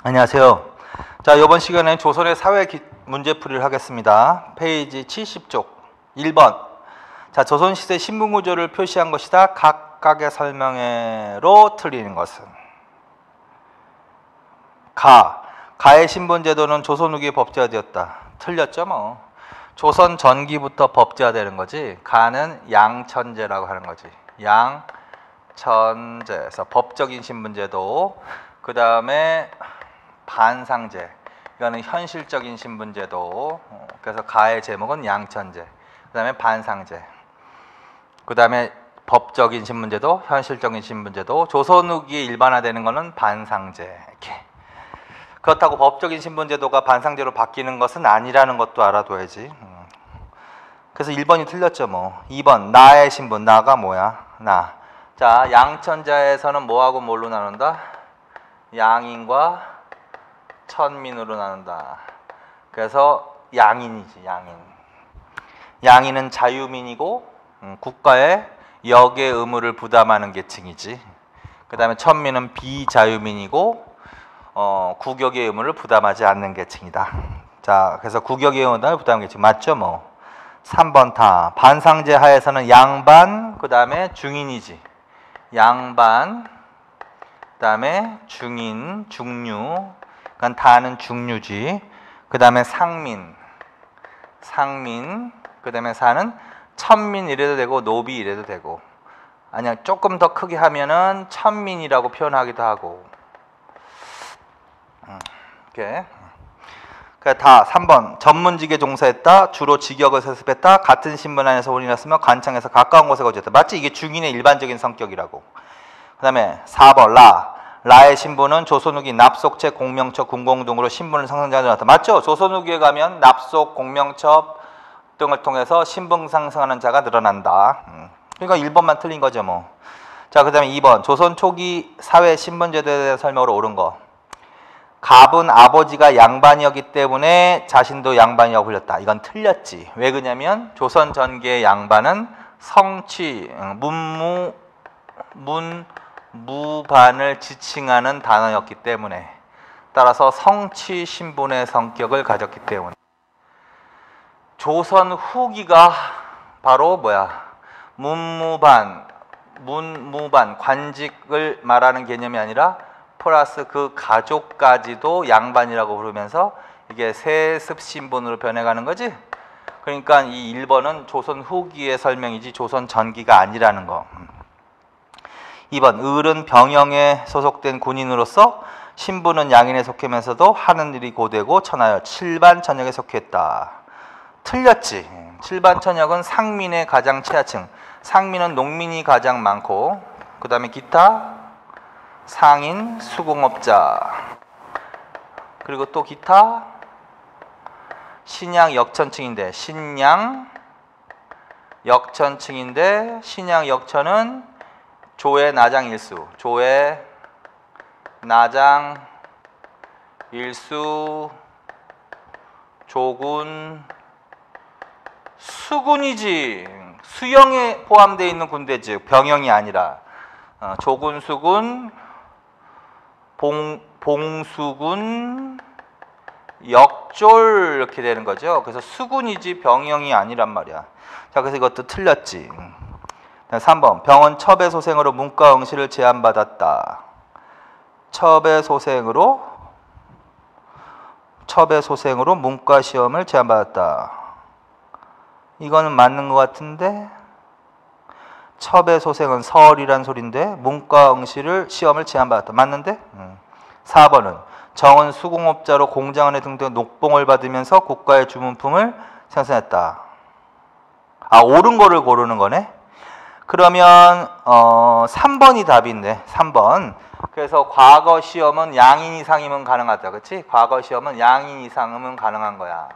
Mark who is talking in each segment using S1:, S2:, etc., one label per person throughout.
S1: 안녕하세요. 자, 이번 시간에 조선의 사회 문제풀이를 하겠습니다. 페이지 70쪽 1번. 자, 조선시대 신분구조를 표시한 것이다. 각각의 설명회로 틀리는 것은? 가의 신분제도는 조선 후기에 법제화되었다. 틀렸죠 뭐. 조선 전기부터 법제화되는 거지. 가는 양천제라고 하는 거지. 양천제에서 법적인 신분제도. 그 다음에 반상제, 이거는 현실적인 신분제도. 그래서 가의 제목은 양천제, 그 다음에 반상제, 그 다음에 법적인 신분제도, 현실적인 신분제도. 조선 후기에 일반화되는 거는 반상제. 이렇게. 그렇다고 법적인 신분제도가 반상제로 바뀌는 것은 아니라는 것도 알아둬야지. 그래서 1번이 틀렸죠 뭐. 2번 나의 신분. 나가 뭐야? 나. 자, 양천자에서는 뭐하고 뭘로 나눈다? 양인과 천민으로 나눈다. 그래서 양인이지. 양인은 자유민이고 국가에 역의 의무를 부담하는 계층이지. 그 다음에 천민은 비자유민이고 국역의 의무를 부담하지 않는 계층이다. 자, 그래서 국역의 의무를 부담하는 계층 맞죠 뭐. 3번 다. 반상제 하에서는 양반, 그 다음에 중인이지. 양반, 그 다음에 중인, 중류. 그러니까 다는 중류지. 그 다음에 상민, 그 다음에 사는 천민 이래도 되고 노비 이래도 되고. 아니야, 조금 더 크게 하면은 천민이라고 표현하기도 하고. 이렇게. 다 3번 전문직에 종사했다. 주로 직역을 세습했다. 같은 신분 안에서 혼이 났으며 관청에서 가까운 곳에 거주했다. 맞지? 이게 중인의 일반적인 성격이라고. 그 다음에 4번 라의 신분은 조선 후기 납속체, 공명첩, 군공 등으로 신분을 상승자가 늘어났다. 맞죠? 조선 후기에 가면 납속, 공명첩 등을 통해서 신분 상승하는 자가 늘어난다. 그러니까 1번만 틀린 거죠 뭐. 자, 그 다음에 2번 조선 초기 사회 신분제도에 대한 설명으로 옳은 거. 갑은 아버지가 양반이었기 때문에 자신도 양반이라고 불렸다. 이건 틀렸지. 왜 그러냐면 조선 전기의 양반은 성취, 무반을 지칭하는 단어였기 때문에, 따라서 성취 신분의 성격을 가졌기 때문에. 조선 후기가 바로 뭐야? 문무반, 관직을 말하는 개념이 아니라 플러스 그 가족까지도 양반이라고 부르면서 이게 세습 신분으로 변해가는 거지. 그러니까 이 1번은 조선 후기의 설명이지 조선 전기가 아니라는 거. 2번 을은 병영에 소속된 군인으로서 신분은 양인에 속하면서도 하는 일이 고되고 천하여 칠반천역에 속했다. 틀렸지. 칠반천역은 상민의 가장 최하층. 상민은 농민이 가장 많고, 그 다음에 기타 상인, 수공업자, 그리고 또 기타 신양 역천층인데, 신양 역천층인데 신양 역천은 조의 나장 일수, 조의 나장 일수, 조군, 수군이지. 수영에 포함되어 있는 군대지, 병영이 아니라. 조군, 수군, 봉수군, 역졸 이렇게 되는 거죠. 그래서 수군이지 병영이 아니란 말이야. 자, 그래서 이것도 틀렸지. 3번 병은 첩의 소생으로 문과 응시를 제한받았다. 첩의 소생으로 문과 시험을 제한받았다. 이거는 맞는 것 같은데, 첩의 소생은 서얼이란 소린데 문과 응시를 시험을 제한받았다. 맞는데? 4번은 정은 수공업자로 공장원에 등등 녹봉을 받으면서 국가의 주문품을 생산했다. 아, 옳은 거를 고르는 거네. 그러면 3번이 답인데, 3번. 그래서 과거 시험은 양인 이상이면 가능하다. 그렇지? 과거 시험은 양인 이상이면 가능한 거야.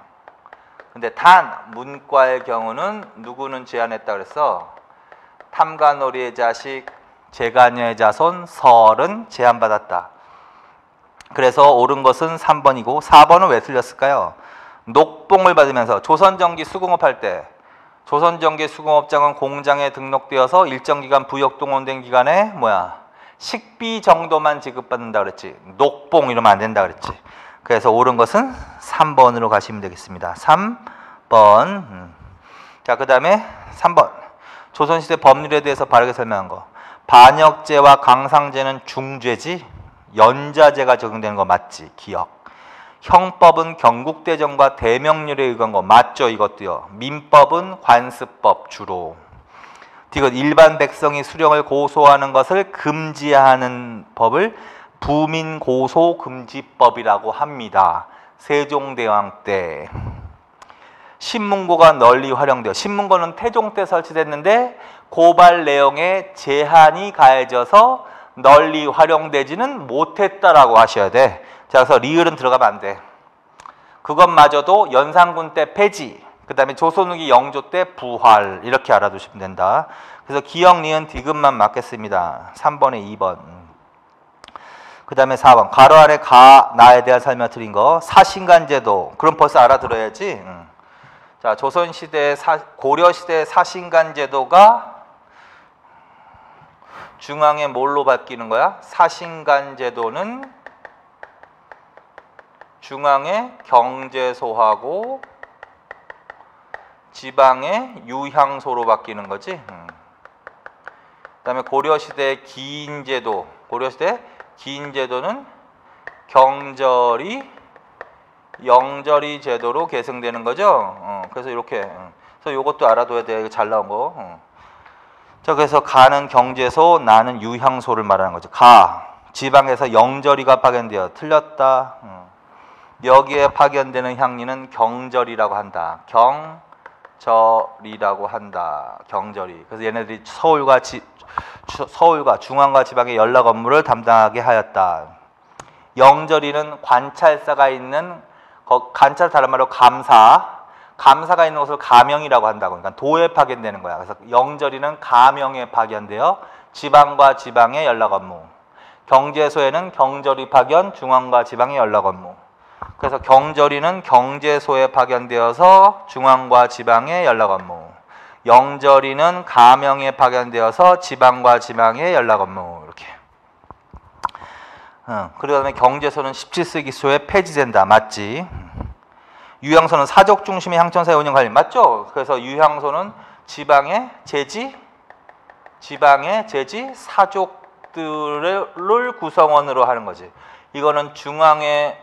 S1: 근데 단 문과의 경우는 누구는 제한했다 그랬어? 탐관오리의 자식, 제가녀의 자손, 설은 제한받았다. 그래서 옳은 것은 3번이고 4번은 왜 틀렸을까요? 녹봉을 받으면서 조선전기 수공업할 때, 조선전기 수공업장은 공장에 등록되어서 일정 기간 부역 동원된 기간에 식비 정도만 지급받는다 그랬지. 녹봉 이러면 안 된다 그랬지. 그래서 옳은 것은 3번으로 가시면 되겠습니다. 3번. 자, 그 다음에 3번. 조선시대 법률에 대해서 바르게 설명한 거. 반역죄와 강상죄는 중죄지. 연자죄가 적용되는 거 맞지? 기억. 형법은 경국대정과 대명률에 의한 거 맞죠? 이것도요. 민법은 관습법 주로. 이것 일반 백성이 수령을 고소하는 것을 금지하는 법을 부민고소금지법이라고 합니다. 세종대왕 때. 신문고가 널리 활용되어 신문고는 태종 때 설치됐는데 고발 내용에 제한이 가해져서 널리 활용되지는 못했다라고 하셔야 돼. 자, 그래서 리을은 들어가면 안 돼. 그것마저도 연산군 때 폐지, 그 다음에 조선 후기 영조 때 부활 이렇게 알아두시면 된다. 그래서 기역, 니은, 디귿만 맞겠습니다. 3번에 2번. 그 다음에 4번. 가로 아래 가, 나에 대한 설명 드린 거. 사신간제도. 그럼 벌써 알아들어야지. 자, 조선시대, 고려시대 사신간제도가 중앙에 뭘로 바뀌는 거야? 사신간제도는 중앙에 경제소하고 지방의 유향소로 바뀌는 거지. 그 다음에 고려시대 기인제도, 고려시대 기인제도는 경절이 영절이 제도로 계승되는 거죠. 그래서 이렇게. 그래서 이것도 알아둬야 돼. 이거 잘 나온 거. 자, 그래서 가는 경제소, 나는 유향소를 말하는 거죠. 가, 지방에서 영절이가 파견되어. 틀렸다. 여기에 파견되는 향리는 경절이라고 한다. 경절이라고 한다. 경절이. 그래서 얘네들이 서울과 중앙과 지방의 연락 업무를 담당하게 하였다. 영절이는 관찰사가 있는, 관찰 다른 말로 감사가 있는 곳을 가명이라고 한다고. 그러니까 도에 파견되는 거야. 그래서 영절이는 가명에 파견되어 지방과 지방의 연락 업무. 경제소에는 경절이 파견, 중앙과 지방의 연락 업무. 그래서 경절이는 경제소에 파견되어서 중앙과 지방의 연락 업무. 영절이는 가명에 파견되어서 지방과 지방의 연락 업무. 이렇게. 그 다음에 경제소는 17세기 초에 폐지된다. 맞지? 유향소는 사족 중심의 향천사의 운영 관리. 맞죠? 그래서 유향소는 지방의 제지 사족들을 구성원으로 하는 거지. 이거는 중앙의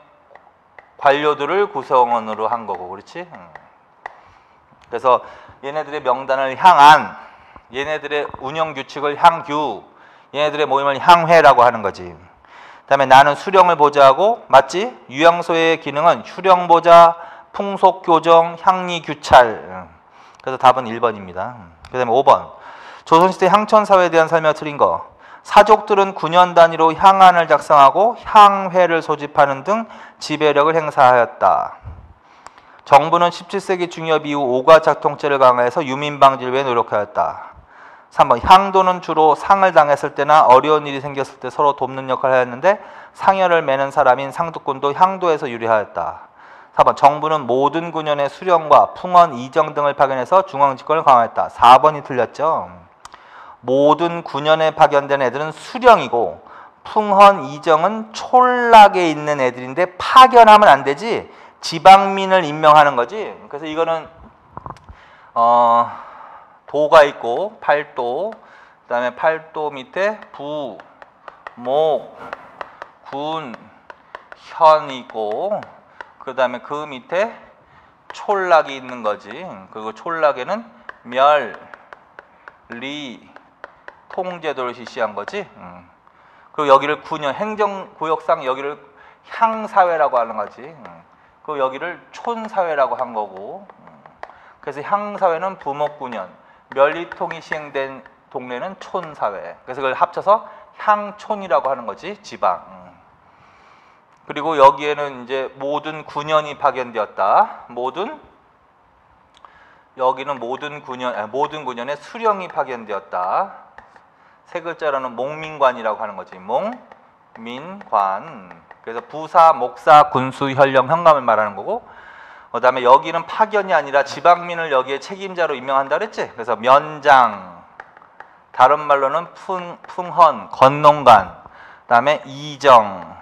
S1: 관료들을 구성원으로 한 거고, 그렇지? 그래서 얘네들의 명단을 향안, 얘네들의 운영 규칙을 향규, 얘네들의 모임을 향회라고 하는 거지. 그다음에 나는 수령을 보좌하고, 맞지? 유향소의 기능은 수령 보좌, 풍속 교정, 향리 규찰. 그래서 답은 1번입니다. 그다음에 5번. 조선시대 향천사회에 대한 설명을 드린 거. 사족들은 9년 단위로 향안을 작성하고 향회를 소집하는 등 지배력을 행사하였다. 정부는 17세기 중엽 이후 오가작 통제를 강화해서 유민 방지를 위해 노력하였다. 3번. 향도는 주로 상을 당했을 때나 어려운 일이 생겼을 때 서로 돕는 역할을 하였는데 상여를 매는 사람인 상두꾼도 향도에서 유리하였다. 4번. 정부는 모든 군현의 수령과 풍원, 이정 등을 파견해서 중앙집권을 강화했다. 4번이 틀렸죠. 모든 군현에 파견된 애들은 수령이고 풍헌, 이정은 촌락에 있는 애들인데 파견하면 안 되지. 지방민을 임명하는 거지. 그래서 이거는 도가 있고 팔도, 그다음에 팔도 밑에 부, 목, 군, 현이 있고, 그다음에 그 밑에 촌락이 있는 거지. 그리고 촌락에는 멸, 리, 통제도를 실시한 거지. 그리고 여기를 군현, 행정구역상 여기를 향사회라고 하는 거지. 그리고 여기를 촌사회라고 한 거고. 그래서 향사회는 부목군현, 멸리통이 시행된 동네는 촌사회. 그래서 그걸 합쳐서 향촌이라고 하는 거지, 지방. 그리고 여기에는 이제 모든 군현이 파견되었다. 여기는 모든 군현의 수령이 파견되었다. 세 글자로는 목민관이라고 하는 거지. 목민관. 그래서 부사, 목사, 군수, 현령, 현감을 말하는 거고, 그 다음에 여기는 파견이 아니라 지방민을 여기에 책임자로 임명한다 그랬지. 그래서 면장, 다른 말로는 풍헌, 건농간, 그다음에 이정,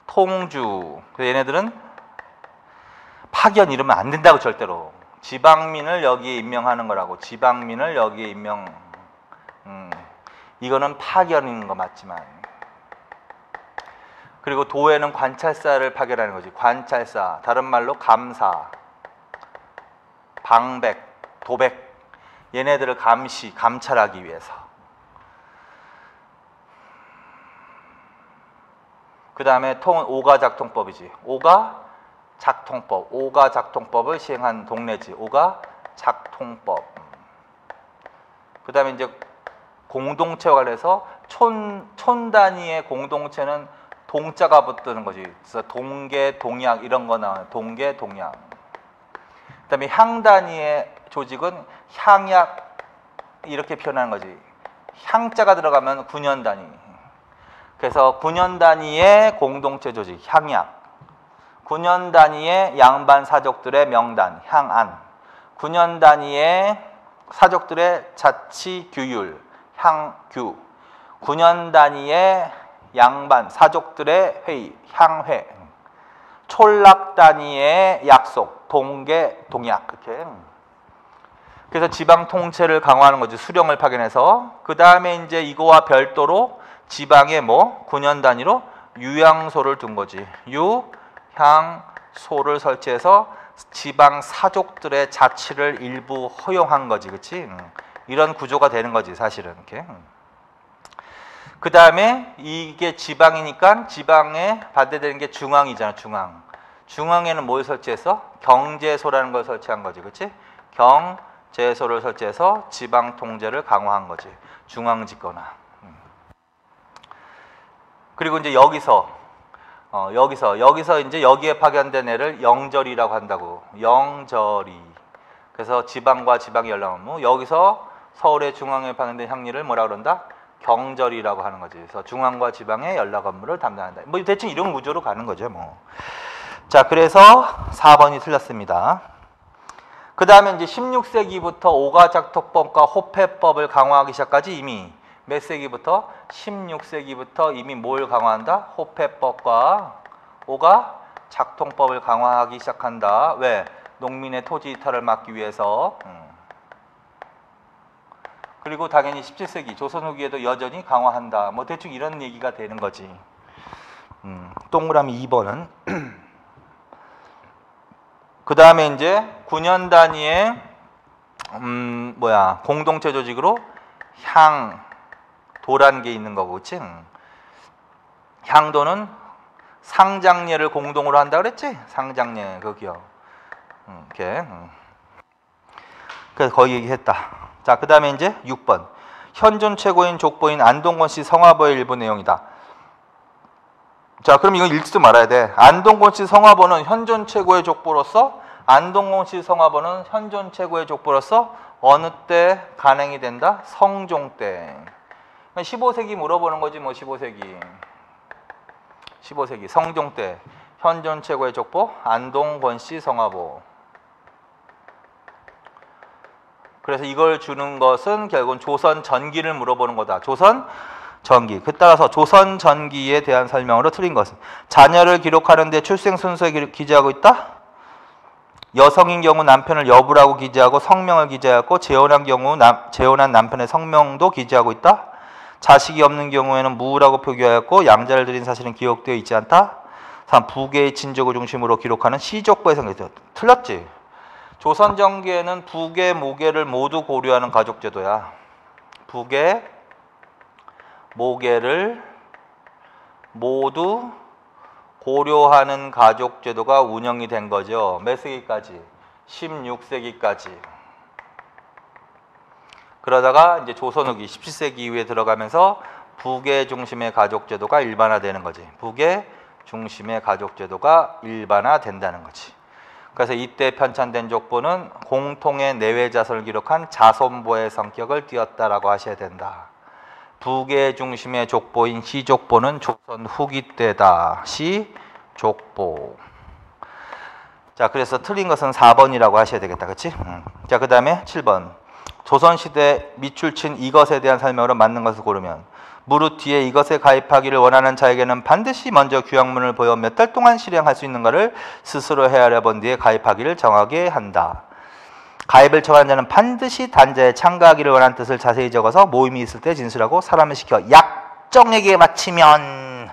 S1: 통주. 얘네들은 파견 이러면 안 된다고 절대로. 지방민을 여기에 임명하는 거라고. 지방민을 여기에 임명. 이거는 파견인 거 맞지만. 그리고 도에는 관찰사를 파견하는 거지. 관찰사. 다른 말로 감사, 방백, 도백. 얘네들을 감찰하기 위해서. 그 다음에 통은 오가작통법이지. 오가작통법. 오가작통법을 시행한 동네지. 오가작통법. 그 다음에 이제 공동체와 관련해서 촌 단위의 공동체는 동자가 붙는 거지. 그래서 동계, 동약 이런 거 나와요. 동계, 동약. 그 다음에 향 단위의 조직은 향약 이렇게 표현하는 거지. 향자가 들어가면 9년 단위. 그래서 9년 단위의 공동체 조직, 향약. 9년 단위의 양반 사족들의 명단, 향안. 9년 단위의 사족들의 자치 규율, 향규. 9년 단위의 양반 사족들의 회의, 향회. 촌락 단위의 약속, 동계, 동약. 이렇게. 그래서 지방 통체를 강화하는 거지. 수령을 파견해서. 그 다음에 이제 이거와 별도로 지방에 9년 단위로 유향소를 둔 거지. 유향소를 설치해서 지방 사족들의 자치를 일부 허용한 거지. 그치? 이런 구조가 되는 거지, 사실은. 이렇게. 그 다음에 이게 지방이니까 지방에 반대되는 게 중앙이잖아, 중앙. 중앙에는 뭘 설치해서? 경제소라는 걸 설치한 거지. 그치? 경제소를 설치해서 지방 통제를 강화한 거지. 중앙 집권화. 그리고 이제 여기서 이제 여기에 파견된 애를 영절이라고 한다고. 영절이. 그래서 지방과 지방이 연락 업무. 여기서 서울의 중앙에 파견된 향리를 뭐라 그런다? 경절이라고 하는 거지. 그래서 중앙과 지방의 연락 업무를 담당한다. 대충 이런 구조로 가는 거죠, 자, 그래서 4번이 틀렸습니다. 그 다음에 이제 16세기부터 오가작통법과 호패법을 강화하기 시작하지. 이미 몇 세기부터? 16세기부터 이미 뭘 강화한다? 호패법과 오가작통법을 강화하기 시작한다. 왜? 농민의 토지 이탈을 막기 위해서. 그리고 당연히 17세기 조선 후기에도 여전히 강화한다. 대충 이런 얘기가 되는 거지. 동그라미 2번은 그 다음에 이제 9년 단위의 공동체 조직으로 향도라는 게 있는 거고, 그치? 향도는 상장례를 공동으로 한다 그랬지? 상장례, 거기요. 이렇게. 그래서 거기 얘기했다. 자, 그 다음에 이제 6번. 현존 최고인 족보인 안동권 씨 성화보의 일부 내용이다. 자, 그럼 이거 읽지도 말아야 돼. 안동권 씨 성화보는 현존 최고의 족보로서, 안동권 씨 성화보는 현존 최고의 족보로서 어느 때 간행이 된다? 성종 때. 15세기 물어보는 거지, 15세기. 15세기 성종 때 현존 최고의 족보 안동권 씨 성화보. 그래서 이걸 주는 것은 결국은 조선 전기를 물어보는 거다. 조선 전기. 그 따라서 조선 전기에 대한 설명으로 틀린 것은 자녀를 기록하는 데 출생 순서에 기재하고 있다. 여성인 경우 남편을 여부라고 기재하고 성명을 기재하고 재혼한 경우 재혼한 남편의 성명도 기재하고 있다. 자식이 없는 경우에는 무라고 표기하였고 양자를 드린 사실은 기록되어 있지 않다. 3. 부계의 친족을 중심으로 기록하는 시족보의 성격이 틀렸지. 조선 전기에는 부계, 모계를 모두 고려하는 가족제도야. 부계, 모계를 모두 고려하는 가족제도가 운영이 된 거죠. 몇 세기까지? 16세기까지. 그러다가 이제 조선 후기 17세기 이후에 들어가면서 부계 중심의 가족제도가 일반화되는 거지. 부계 중심의 가족제도가 일반화된다는 거지. 그래서 이때 편찬된 족보는 공통의 내외 자손을 기록한 자손보의 성격을 띄었다라고 하셔야 된다. 부계 중심의 족보인 시족보는 조선 후기 때다. 시족보. 자, 그래서 틀린 것은 4번이라고 하셔야 되겠다. 그렇지? 자, 그 다음에 7번. 조선시대 밑줄 친 이것에 대한 설명으로 맞는 것을 고르면 무릇 뒤에 이것에 가입하기를 원하는 자에게는 반드시 먼저 규약문을 보여 몇 달 동안 실행할 수 있는 것을 스스로 헤아려 본 뒤에 가입하기를 정하게 한다. 가입을 청하는 자는 반드시 단자에 참가하기를 원하는 뜻을 자세히 적어서 모임이 있을 때 진술하고 사람을 시켜 약정에게 마치면.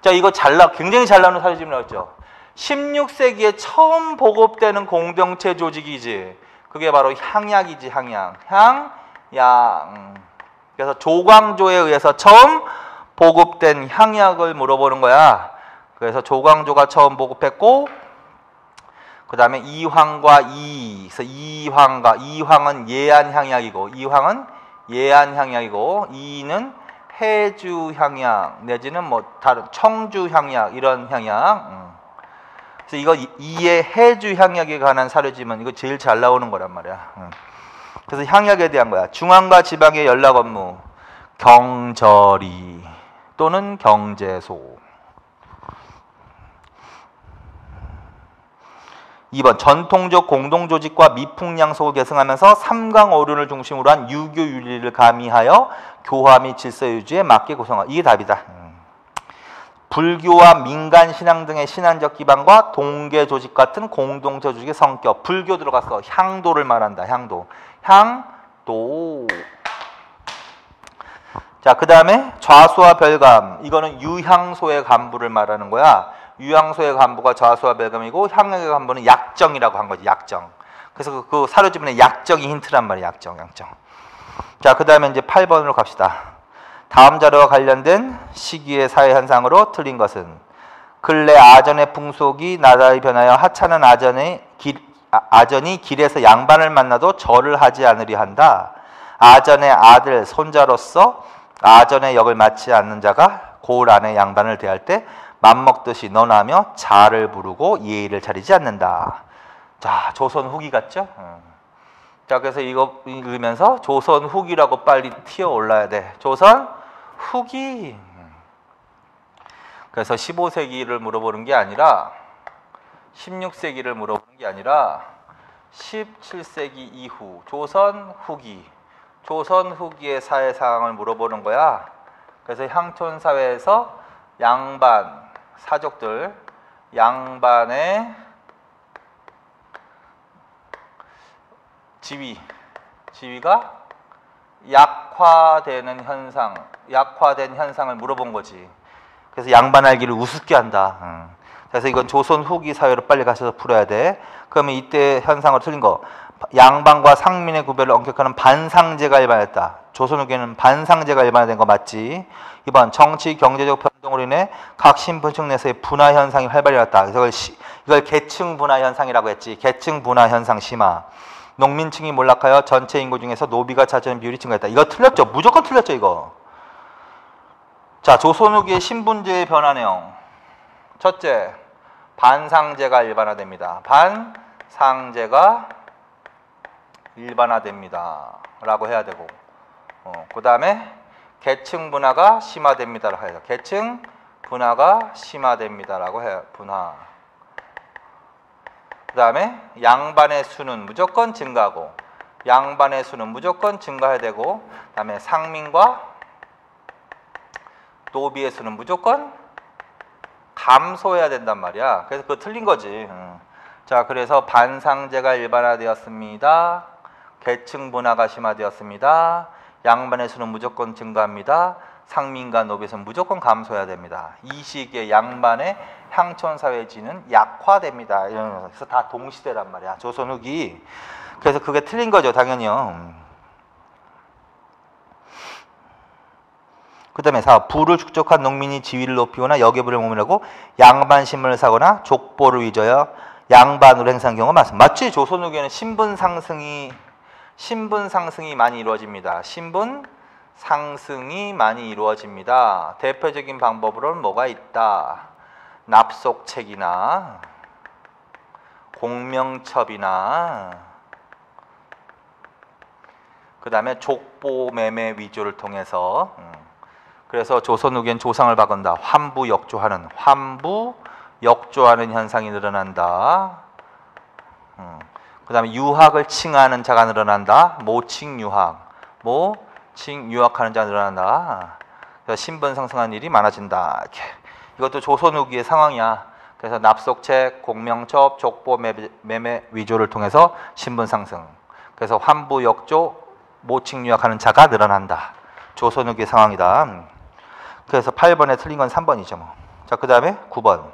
S1: 자, 이거 굉장히 잘 나오는 사료집이 나왔죠. 16세기에 처음 보급되는 공동체 조직이지. 그게 바로 향약이지. 향약. 그래서 조광조에 의해서 처음 보급된 향약을 물어보는 거야. 그래서 조광조가 처음 보급했고, 그 다음에 이황과 그래서 이황은 예안향약이고, 이는 해주향약 내지는 뭐 다른 청주향약 이런 향약. 그래서 이거 이의 해주향약에 관한 사료지만 이거 제일 잘 나오는 거란 말이야. 그래서 향약에 대한 거야. 중앙과 지방의 연락 업무, 경절이 또는 경제소. 2번 전통적 공동조직과 미풍양속을 계승하면서 삼강오륜을 중심으로 한 유교윤리를 가미하여 교화 및 질서 유지에 맞게 구성하고. 이게 답이다. 불교와 민간신앙 등의 신앙적 기반과 동계조직 같은 공동체 조직의 성격. 불교 들어갔어. 향도를 말한다. 향도. 자, 그 다음에 좌수와 별감. 이거는 유향소의 간부를 말하는 거야. 유향소의 간부가 좌수와 별감이고 향약의 간부는 약정이라고 한 거지. 약정. 그래서 그 사료지문에 약정이 힌트란 말이야. 약정. 자, 그 다음에 이제 8번으로 갑시다. 다음 자료와 관련된 시기의 사회 현상으로 틀린 것은 근래 아전의 풍속이 나라에 변하여 하찮은 아전이 길에서 양반을 만나도 절을 하지 않으려 한다. 아전의 아들, 손자로서 아전의 역을 맡지 않는 자가 고을 안의 양반을 대할 때 맘먹듯이 너나며 자를 부르고 예의를 차리지 않는다. 자, 조선 후기 같죠? 자, 그래서 이거 읽으면서 조선 후기라고 빨리 튀어 올라야 돼. 조선 후기. 그래서 15세기를 물어보는 게 아니라 16세기를 물어보는 게 아니라 17세기 이후 조선 후기. 조선 후기의 사회 상황을 물어보는 거야. 그래서 향촌 사회에서 양반 사족들, 양반의 지위가 약화된 현상을 물어본 거지. 그래서 양반 알기를 우습게 한다. 그래서 이건 조선 후기 사회로 빨리 가셔서 풀어야 돼. 그러면 이때 현상으로 틀린 거. 양반과 상민의 구별을 엄격하는 반상제가 일반화됐다. 조선 후기에는 반상제가 일반화된 거 맞지? 2번 정치 경제적 변동으로 인해 각 신분층 내에서의 분화 현상이 활발히 일어났다. 그래서 이걸 계층 분화 현상이라고 했지. 계층 분화 현상 심화. 농민층이 몰락하여 전체 인구 중에서 노비가 차지하는 비율이 증가했다. 이거 틀렸죠? 무조건 틀렸죠, 이거. 자, 조선 후기의 신분제의 변화 내용. 첫째, 반상제가 일반화됩니다. 반상제가 일반화됩니다. 라고 해야 되고, 그 다음에 계층 분화가 심화됩니다. 라고 해야 돼. 계층 분화가 심화됩니다. 라고 해야 분화. 그 다음에 양반의 수는 무조건 증가하고, 양반의 수는 무조건 증가해야 되고, 그 다음에 상민과 노비의 수는 무조건 감소해야 된단 말이야. 그래서 그거 틀린 거지. 자, 그래서 반상제가 일반화되었습니다. 계층 분화가 심화되었습니다. 양반의 수는 무조건 증가합니다. 상민과 노비의 수는 무조건 감소해야 됩니다. 이 시기에 양반의 향촌 사회지는 약화됩니다. 그래서 다 동시대란 말이야. 조선 후기. 그래서 그게 틀린 거죠, 당연히요. 그 다음에 4. 부를 축적한 농민이 지위를 높이거나 여계부를 모면하고 양반 신분을 사거나 족보를 위조하여 양반으로 행사한 경우가 많습니다. 맞지? 조선 후기에는 신분 상승이 많이 이루어집니다. 신분 상승이 많이 이루어집니다. 대표적인 방법으로는 뭐가 있다? 납속책이나 공명첩이나 그 다음에 족보 매매 위조를 통해서. 그래서 조선 후기엔 조상을 바꾼다. 환부 역조하는 현상이 늘어난다. 그 그 다음에 유학을 칭하는 자가 늘어난다. 모칭유학. 모칭유학하는 자가 늘어난다. 그래서 신분 상승하는 일이 많아진다. 이렇게. 이것도 조선 후기의 상황이야. 그래서 납속책, 공명첩, 족보, 매매, 위조를 통해서 신분 상승. 그래서 환부, 역조, 모칭유학하는 자가 늘어난다. 조선 후기의 상황이다. 그래서 8번에 틀린 건 3번이죠. 뭐. 자, 그 다음에 9번.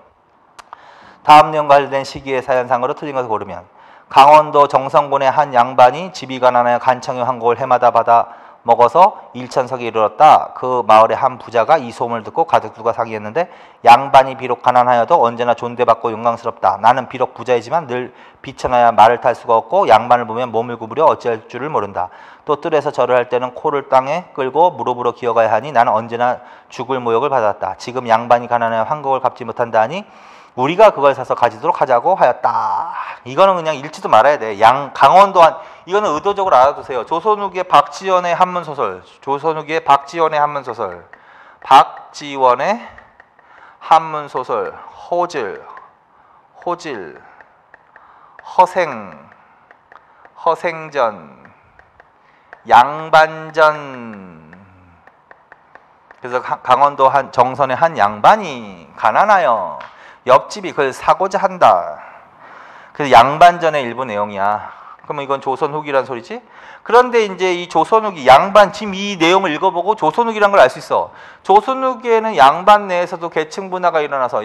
S1: 다음 내용과 관련된 시기의 사연상으로 틀린 것을 고르면 강원도 정성군의 한 양반이 집이 가난하여 간청의 황곡을 해마다 받아 먹어서 일천석에 이르렀다. 그 마을의 한 부자가 이 소문을 듣고 가족들과 상의했는데 양반이 비록 가난하여도 언제나 존대받고 영광스럽다. 나는 비록 부자이지만 늘 비천하여 말을 탈 수가 없고 양반을 보면 몸을 구부려 어찌할 줄을 모른다. 또 뜰에서 절을 할 때는 코를 땅에 끌고 무릎으로 기어가야 하니 나는 언제나 죽을 모욕을 받았다. 지금 양반이 가난하여 황곡을 갚지 못한다 하니 우리가 그걸 사서 가지도록 하자고 하였다. 이거는 그냥 읽지도 말아야 돼. 강원도 한, 이거는 의도적으로 알아두세요. 조선 후기의 박지원의 한문소설. 조선 후기의 박지원의 한문소설. 박지원의 한문소설. 호질, 허생전, 양반전. 그래서 강원도 한 정선의 한 양반이 가난하여 옆집이 그걸 사고자 한다. 그래서 양반전의 일부 내용이야. 그러면 이건 조선 후기란 소리지? 그런데 이제 이 조선 후기 양반 지금 이 내용을 읽어보고 조선 후기란 걸 알 수 있어. 조선 후기에는 양반 내에서도 계층 분화가 일어나서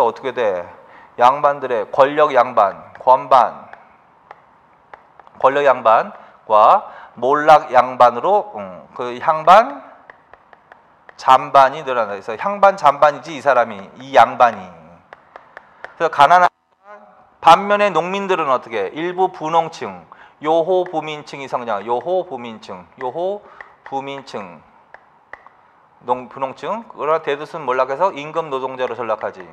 S1: 어떻게 돼? 양반들의 권력 양반과 몰락 양반으로 그 향반 잔반이 늘어난다. 그래서 향반 잔반이지 이 사람이, 이 양반이. 그래서 가난한 반면에 농민들은 어떻게? 일부 분홍층, 요호부민층이 성장. 요호부민층, 분홍층. 그러나 대다수는 몰락해서 임금 노동자로 전락하지.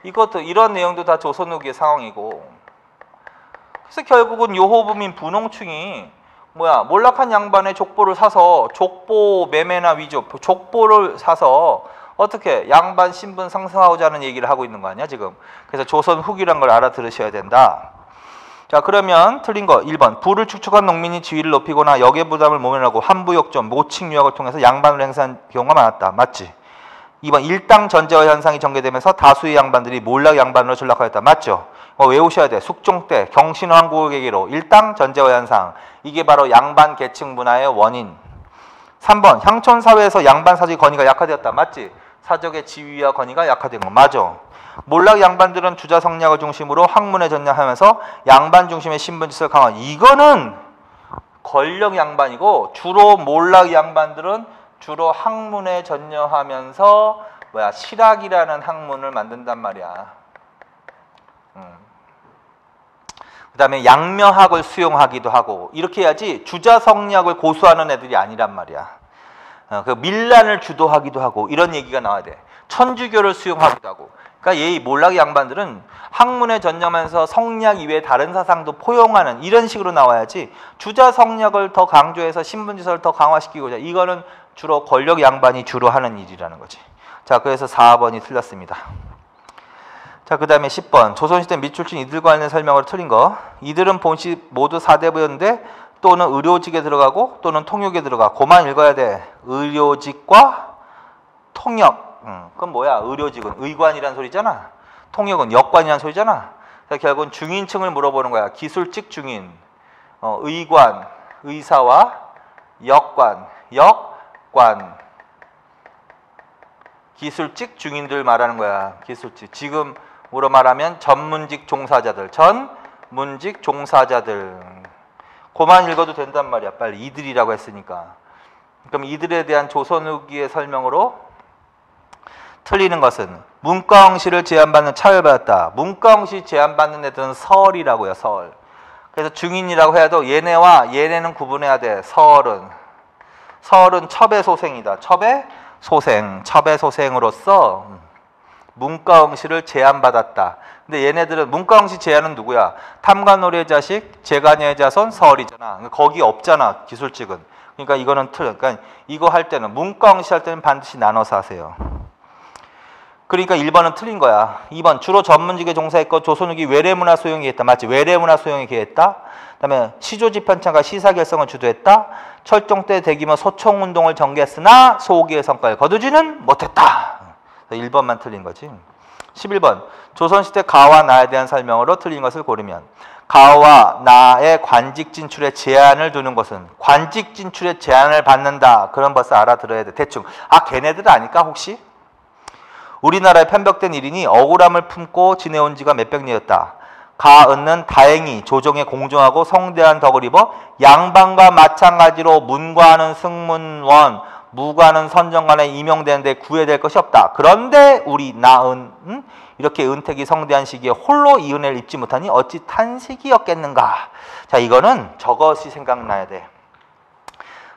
S1: 이것도 이런 내용도 다 조선 후기의 상황이고. 그래서 결국은 요호부민 분홍층이 몰락한 양반의 족보를 사서 족보 매매나 위조, 족보를 사서 어떻게 양반 신분 상승하고자 하는 얘기를 하고 있는 거 아니야 지금. 그래서 조선 후기란 걸 알아들으셔야 된다. 자, 그러면 틀린 거 1번. 부를 축적한 농민이 지위를 높이거나 역의 부담을 모면하고 환부역전, 모칭유학을 통해서 양반을 행사한 경우가 많았다. 맞지? 2번. 일당 전제화 현상이 전개되면서 다수의 양반들이 몰락 양반으로 전락하였다. 맞죠? 외우셔야 돼. 숙종 때 경신왕국을 계기로 일당 전제화 현상. 이게 바로 양반 계층 문화의 원인. 3번. 향촌 사회에서 양반 사직의 권위가 약화되었다. 맞지? 사적의 지위와 권위가 약화된 거. 맞아. 몰락 양반들은 주자 성략을 중심으로 학문에 전념하면서 양반 중심의 신분질서를 강화. 이거는 권력 양반이고 주로 몰락 양반들은 주로 학문에 전념하면서 실학이라는 학문을 만든단 말이야. 그 다음에 양명학을 수용하기도 하고 이렇게 해야지 주자 성략을 고수하는 애들이 아니란 말이야. 그 밀란을 주도하기도 하고 이런 얘기가 나와야 돼. 천주교를 수용하기도 하고. 그러니까 이 몰락 양반들은 학문에 전념하면서 성략 이외에 다른 사상도 포용하는 이런 식으로 나와야지 주자 성략을 더 강조해서 신분지서를 더 강화시키고자. 이거는 주로 권력 양반이 주로 하는 일이라는 거지. 자, 그래서 4번이 틀렸습니다. 자, 그 다음에 10번. 조선시대 밑줄친 이들과 관련된 설명으로 틀린 거. 이들은 본시 모두 사대부였는데 또는 의료직에 들어가고 또는 통역에 들어가. 그만 읽어야 돼. 의료직과 통역. 그건 뭐야? 의료직은 의관이란 소리잖아. 통역은 역관이란 소리잖아. 그래서 결국은 중인층을 물어보는 거야. 기술직 중인, 의관, 의사와 역관, 기술직 중인들 말하는 거야. 기술직. 지금으로 말하면 전문직 종사자들. 그만 읽어도 된단 말이야. 빨리 이들이라고 했으니까. 그럼 이들에 대한 조선 후기의 설명으로 틀리는 것은 문과응시를 제한받는 차별받았다. 문과응시 제한받는 애들은 설이라고요. 설. 그래서 중인이라고 해도 얘네는 구분해야 돼. 설은 첩의 소생으로서 문과응시를 제한받았다. 근데 얘네들은 문과응시 제한은 누구야? 탐관오리의 자식, 제가녀의 자손, 설이잖아. 거기 없잖아. 기술직은. 그러니까 이거는 그러니까 이거 할 때는 문과응시 할 때는 반드시 나눠서 하세요. 그러니까 1번은 틀린 거야. 2번 주로 전문직에 종사했고 조선후기 외래문화 소용에 기했다. 맞지? 외래문화 소용에 기했다. 그다음에 시조지편찬과 시사결성을 주도했다. 철종 때 대규모 소총운동을 전개했으나 소기의 성과를 거두지는 못했다. 1번만 틀린 거지. 11번 조선시대 가와 나에 대한 설명으로 틀린 것을 고르면 가와 나의 관직 진출에 제한을 두는 것은 관직 진출에 제한을 받는다. 그럼 벌써 알아들어야 돼. 대충 걔네들 아닐까 혹시? 우리나라에 편벽된 일인이 억울함을 품고 지내온 지가 몇백 년이었다. 가은는 다행히 조정에 공정하고 성대한 덕을 입어 양반과 마찬가지로 문과는 승문원, 무과는 선정관에 임용되는데 구애될 것이 없다. 그런데 우리 나은 이렇게 은택이 성대한 시기에 홀로 이 은혜를 입지 못하니 어찌 탄식이었겠는가. 자, 이거는 저것이 생각나야 돼.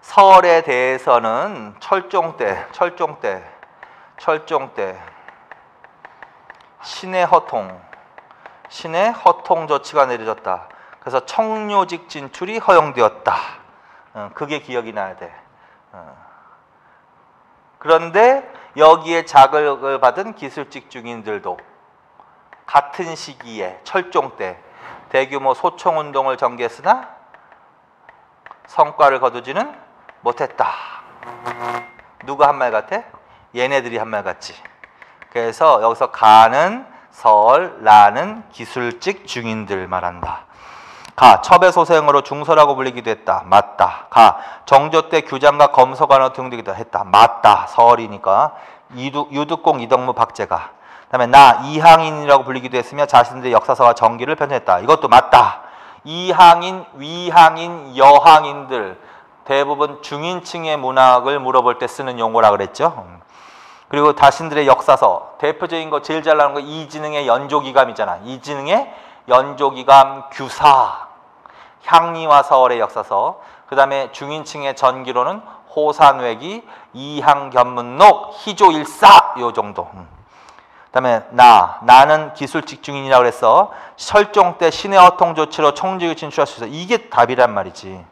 S1: 설에 대해서는 철종 때 신의 허통 조치가 내려졌다. 그래서 청료직 진출이 허용되었다. 그게 기억이 나야 돼. 그런데 여기에 자격을 받은 기술직 중인들도 같은 시기에 철종 때 대규모 소총운동을 전개했으나 성과를 거두지는 못했다. 누가 한 말 같아? 얘네들이 한 말 같지. 그래서 여기서 가는 설, 라는 기술직 중인들 말한다. 가, 첩의 소생으로 중서라고 불리기도 했다. 맞다. 가, 정조 때 규장과 검서관으로 등록되기도 했다. 맞다. 설이니까. 유득공, 이덕무, 박제가. 그 다음에 나, 이항인이라고 불리기도 했으며 자신들의 역사서와 정기를 편찬했다. 이것도 맞다. 이항인, 위항인, 여항인들 대부분 중인층의 문학을 물어볼 때 쓰는 용어라 그랬죠. 그리고 자신들의 역사서, 대표적인 거 제일 잘 나오는 거 이진흥의 연조기감이잖아. 이진흥의 연조기감 규사, 향리와 서울의 역사서. 그 다음에 중인층의 전기로는 호산회기, 이항견문록, 희조일사 요 정도. 그 다음에 나는 기술직 중인이라고 그랬어. 철종 때 신의 허통 조치로 청주직 진출할 수 있어. 이게 답이란 말이지.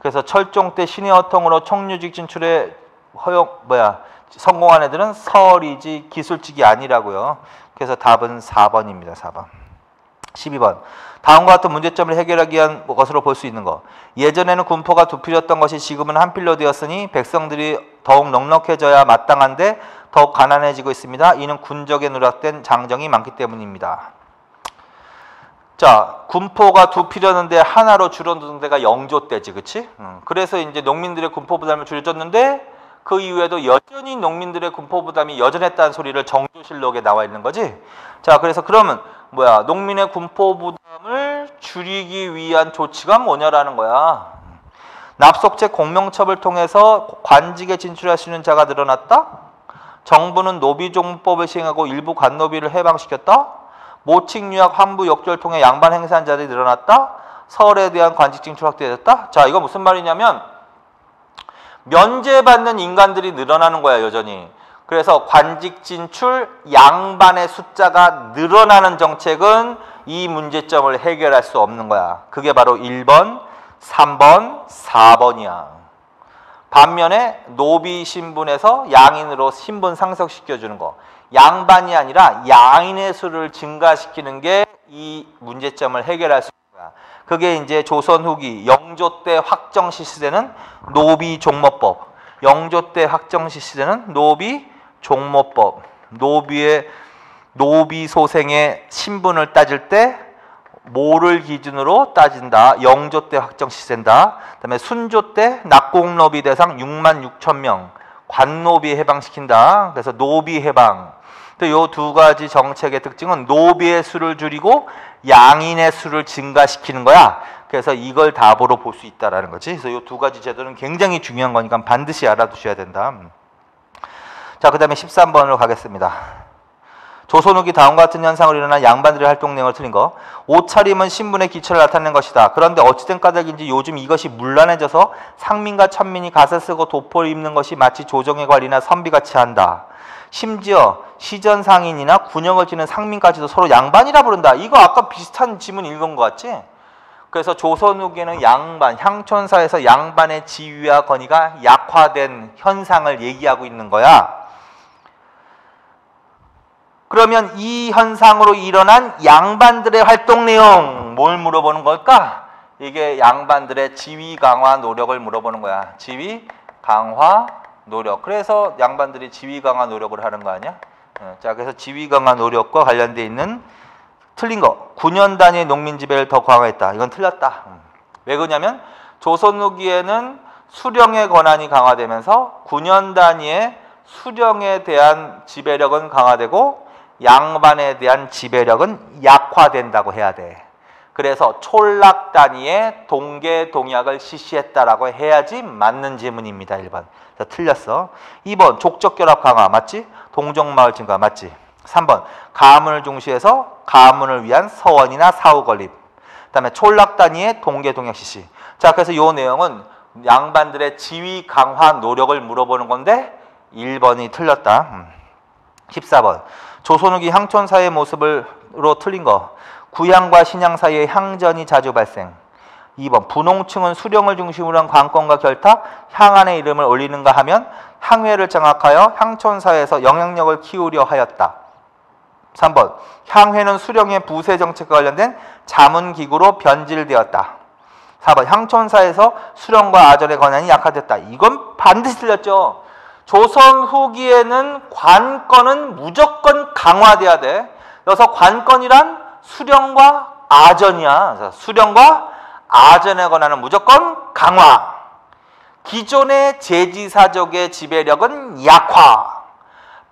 S1: 그래서 철종 때 신의 허통으로 청주직 진출에 성공한 애들은 설이지 기술직이 아니라고요. 그래서 답은 4번입니다. 4번. 12번. 다음과 같은 문제점을 해결하기 위한 것으로 볼 수 있는 것. 예전에는 군포가 두 필이었던 것이 지금은 한 필로 되었으니 백성들이 더욱 넉넉해져야 마땅한데 더욱 가난해지고 있습니다. 이는 군적에 누락된 장정이 많기 때문입니다. 자, 군포가 두 필이었는데 하나로 줄어든 데가 영조 때지, 그치? 그래서 이제 농민들의 군포 부담을 줄여줬는데 그 이후에도 여전히 농민들의 군포 부담이 여전했다는 소리를 정조실록에 나와 있는 거지. 자, 그래서 그러면 농민의 군포 부담을 줄이기 위한 조치가 뭐냐라는 거야. 납속책 공명첩을 통해서 관직에 진출할 수 있는 자가 늘어났다. 정부는 노비종법을 시행하고 일부 관노비를 해방시켰다. 모칙 유학 환부 역조를 통해 양반 행사한 자들이 늘어났다. 서울에 대한 관직 진출 확대됐다. 자, 이거 무슨 말이냐면 면제받는 인간들이 늘어나는 거야, 여전히. 그래서 관직 진출 양반의 숫자가 늘어나는 정책은 이 문제점을 해결할 수 없는 거야. 그게 바로 1번, 3번, 4번이야. 반면에 노비 신분에서 양인으로 신분 상속시켜주는 거. 양반이 아니라 양인의 수를 증가시키는 게 이 문제점을 해결할 수 있는 거야. 그게 이제 조선 후기 영조 때 확정시 시대는 노비 종모법. 영조 때 확정시 시대는 노비 종모법. 노비 소생의 신분을 따질 때 모를 기준으로 따진다. 영조 때 확정시 된다. 그다음에 순조 때 낙공노비 대상 6만 6천 명 관노비 해방시킨다. 그래서 노비 해방. 이 두 가지 정책의 특징은 노비의 수를 줄이고 양인의 수를 증가시키는 거야. 그래서 이걸 답으로 볼 수 있다라는 거지. 그래서 이 두 가지 제도는 굉장히 중요한 거니까 반드시 알아두셔야 된다. 자, 그 다음에 13번으로 가겠습니다. 조선 후기 다음과 같은 현상으로 일어난 양반들의 활동 내용을 틀린 거. 옷차림은 신분의 기초를 나타내는 것이다. 그런데 어찌된 까닭인지 요즘 이것이 문란해져서 상민과 천민이 갓을 쓰고 도포를 입는 것이 마치 조정의 관리나 선비같이 한다. 심지어 시전상인이나 군역을 지는 상민까지도 서로 양반이라 부른다. 이거 아까 비슷한 지문 읽은 것 같지? 그래서 조선 후기에는 양반, 향촌사에서 양반의 지위와 권위가 약화된 현상을 얘기하고 있는 거야. 그러면 이 현상으로 일어난 양반들의 활동 내용 뭘 물어보는 걸까? 이게 양반들의 지위 강화 노력을 물어보는 거야. 지위 강화 노력. 그래서 양반들이 지위 강화 노력을 하는 거 아니야? 자, 그래서 지위 강화 노력과 관련돼 있는 틀린 거. 9년 단위의 농민 지배를 더 강화했다. 이건 틀렸다. 왜 그러냐면 조선 후기에는 수령의 권한이 강화되면서 9년 단위의 수령에 대한 지배력은 강화되고 양반에 대한 지배력은 약화된다고 해야 돼. 그래서 촌락 단위의 동계 동약을 실시했다라고 해야지 맞는 지문입니다. 1번. 자, 틀렸어. 2번 족적 결합 강화 맞지? 동정마을 증가 맞지? 3번 가문을 중시해서 가문을 위한 서원이나 사후 건립. 그다음에 촌락 단위의 동계 동약 실시. 자, 그래서 이 내용은 양반들의 지위 강화 노력을 물어보는 건데 1번이 틀렸다. 14번 조선 후기 향촌 사회의 모습으로 틀린 거. 구향과 신향 사이의 향전이 자주 발생. 2번 분홍층은 수령을 중심으로 한 관건과 결탁, 향안의 이름을 올리는가 하면 향회를 장악하여 향촌 사회에서 영향력을 키우려 하였다. 3번 향회는 수령의 부세 정책과 관련된 자문기구로 변질되었다. 4번 향촌사에서 수령과 아전의 권한이 약화됐다. 이건 반드시 틀렸죠. 조선 후기에는 관건은 무조건 강화돼야 돼. 그래서 관건이란 수령과 아전이야. 그래서 수령과 아전의 권한은 무조건 강화. 기존의 제지사족의 지배력은 약화.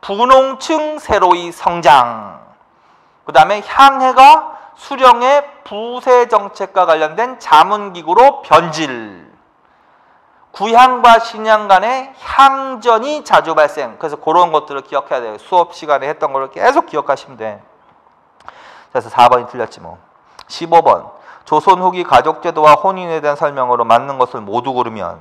S1: 분홍층 새로이 성장. 그 다음에 향해가 수령의 부세 정책과 관련된 자문기구로 변질. 구향과 신향 간의 향전이 자주 발생. 그래서 그런 것들을 기억해야 돼요. 수업 시간에 했던 걸 계속 기억하시면 돼. 그래서 4번이 틀렸지 뭐. 15번 조선 후기 가족제도와 혼인에 대한 설명으로 맞는 것을 모두 고르면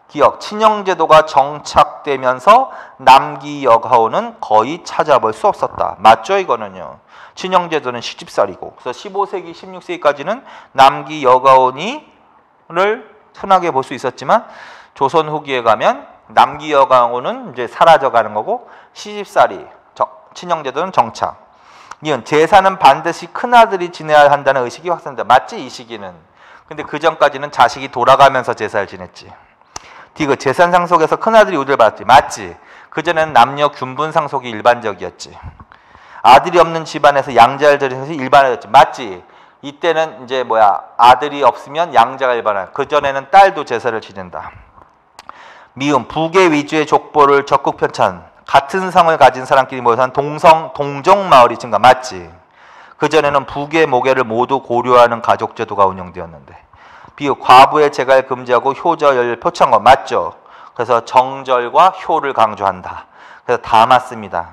S1: 기억, 친형제도가 정착되면서 남기 여가오는 거의 찾아볼 수 없었다. 맞죠? 이거는요. 친형제도는 시집살이고, 그래서 15세기, 16세기까지는 남기 여가오니를 흔하게 볼 수 있었지만 조선 후기에 가면 남기 여가오는 이제 사라져가는 거고 시집살이, 친형제도는 정착. 이은 제사는 반드시 큰아들이 지내야 한다는 의식이 확산된다. 맞지? 이 시기는. 근데 그 전까지는 자식이 돌아가면서 제사를 지냈지. 디귿 재산 상속에서 큰아들이 우대를 받았지. 맞지? 그전에는 남녀 균분 상속이 일반적이었지. 아들이 없는 집안에서 양자를 들여서 일반화였지. 맞지? 이때는 이제 아들이 없으면 양자가 일반화. 그전에는 딸도 제사를 지낸다. 미음 부계 위주의 족보를 적극 편찬. 같은 성을 가진 사람끼리 모여서 한 동정 마을이 증가. 맞지? 그전에는 부계 모계를 모두 고려하는 가족 제도가 운영되었는데. 비읍 과부의 재갈 금지하고 효저열 표창한 거 맞죠? 그래서 정절과 효를 강조한다. 그래서 다 맞습니다.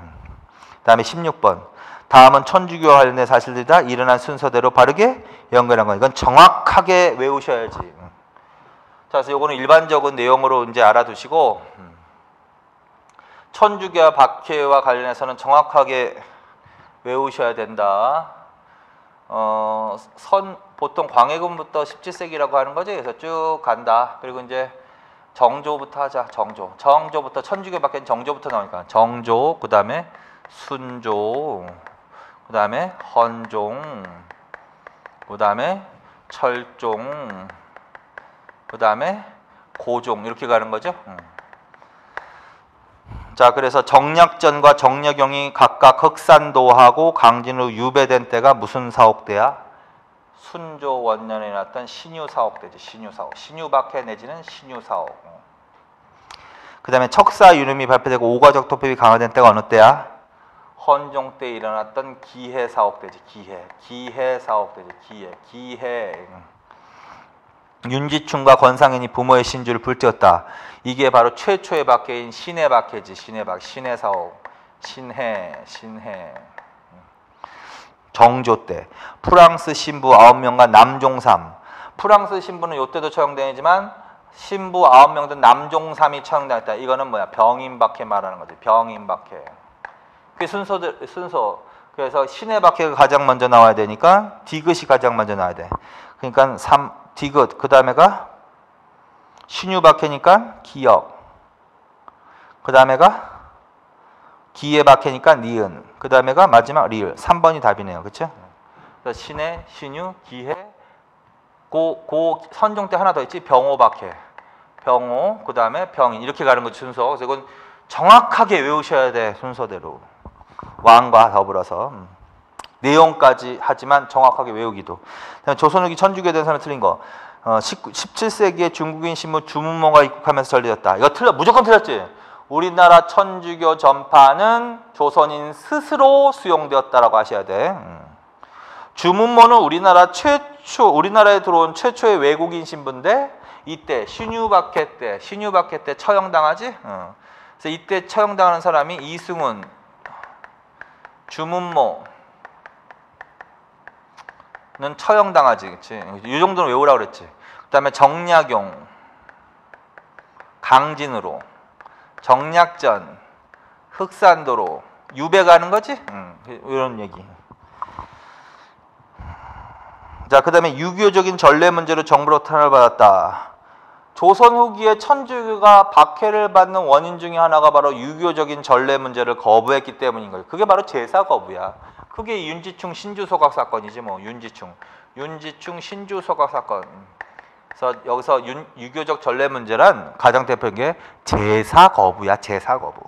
S1: 그 다음에 16번 다음은 천주교와 관련된 사실들이다. 일어난 순서대로 바르게 연결한 거. 이건 정확하게 외우셔야지. 자, 그래서 이거는 일반적인 내용으로 이제 알아두시고 천주교와 박해와 관련해서는 정확하게 외우셔야 된다. 보통 광해군부터 17세기라고 하는 거지. 그래서 쭉 간다. 그리고 이제 정조부터 하자. 정조부터 천주교 밖에 정조부터 나오니까 정조, 그 다음에 순조, 그 다음에 헌종, 그 다음에 철종, 그 다음에 고종 이렇게 가는 거죠. 자, 그래서 정약전과 정약용이 각각 흑산도하고 강진으로 유배된 때가 무슨 사옥대야? 순조 원년에 났던 신유사옥대지. 신유박해 내지는 신유사옥. 그 다음에 척사 유름이 발표되고 오가적 토법이 강화된 때가 어느 때야? 헌종 때 일어났던 기해사옥대지. 기해사옥대지. 기해. 윤지충과 권상현이 부모의 신주를 불태웠다. 이게 바로 최초의 박해인 신해 박해지. 신해사옥. 신해. 정조 때 프랑스 신부 9명과 남종삼. 프랑스 신부는 이때도 처형당했지만 신부 9명 등 남종삼이 처형당했다. 이거는 병인박해 말하는 거지. 병인박해. 그 순서. 그래서 신해 박해가 가장 먼저 나와야 되니까 디귿이 가장 먼저 나와야 돼. 그러니까 디귿 그 다음에가 신유박해니까 기역. 그 다음에가 기에 박해니까 니은. 그 다음에가 마지막 리을. 3번이 답이네요. 그쵸? 그래서 신해, 신유, 기해, 고 선종 때 하나 더 있지. 병호 박해. 병호, 그 다음에 병인. 이렇게 가는 거지, 순서. 그래서 이건 정확하게 외우셔야 돼, 순서대로. 왕과 더불어서. 내용까지 하지만 정확하게 외우기도. 조선후기 천주교에 대해서는 틀린 거. 17세기에 중국인 신부 주문모가 입국하면서 전래됐다. 이거 무조건 틀렸지? 우리나라 천주교 전파는 조선인 스스로 수용되었다라고 하셔야 돼. 주문모는 우리나라에 들어온 최초의 외국인 신부인데 이때 신유박해 때 처형당하지? 그래서 이때 처형당하는 사람이 이승훈, 주문모는 처형당하지, 그치? 이 정도는 외우라고 그랬지. 그 다음에 정약용, 강진으로, 정약전, 흑산도로, 유배 가는 거지? 이런 얘기. 자, 그 다음에 유교적인 전례 문제로 정부로 탄압을 받았다. 조선 후기에 천주교가 박해를 받는 원인 중에 하나가 바로 유교적인 전례 문제를 거부했기 때문인 거예요. 그게 바로 제사 거부야. 그게 윤지충 신주소각 사건이지 뭐. 윤지충 신주소각 사건. 그래서 여기서 유교적 전례 문제란 가장 대표적인 게 제사 거부야. 제사 거부.